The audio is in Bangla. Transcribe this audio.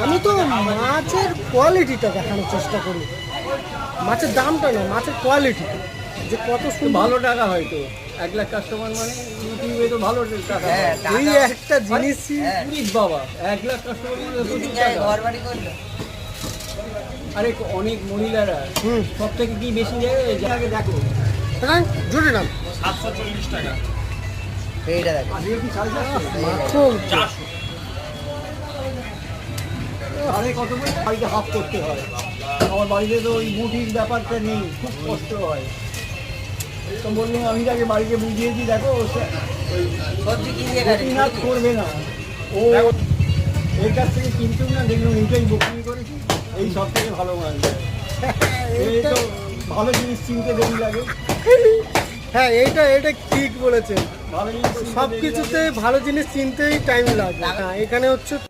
আমি তো মাছের কোয়ালিটিটা দেখানোর চেষ্টা করি, মাছের দামটা না, মাছের কোয়ালিটি যে কত সুন্দর। ভালো টাকা হয়তো 1 লাখ কাস্টমার মানে ইউটিউবে তো ভালো টাকা। এই একটা জিনিস বাবা 1 লাখ কাস্টমার মানে প্রচুর টাকা। আরে অনেক মহিলারা সব থেকে কি বেশি নেয় আগে দেখো। হ্যাঁ জোরে নাম 740 টাকা। এইটা দেখো আজকে কি চাল যাচ্ছে মাত্র 400। আরে কত করে বাড়িতে হাফ করতে হয়। আমার বাড়িতে তো ওই মুঠির ব্যাপারটা নেই, খুব কষ্ট হয়। তো বললাম আমি তাকে বাড়িতে বুঝিয়েছি, দেখো সবজি কি দিয়ে না করবে না, ও এর কাছ থেকে কিনতেও না, দেখলাম এইটাই বকুনি করেছি, এই সব থেকে ভালো মাল দেয়। এই তো ভালো জিনিস চিনতে দেরি লাগে। হ্যাঁ এইটা ঠিক বলেছেন, ভালো জিনিস চিনতে সব দেরি কিছুতে লাগে। ভালো জিনিস চিনতেই টাইম লাগে। হ্যাঁ এখানে হচ্ছে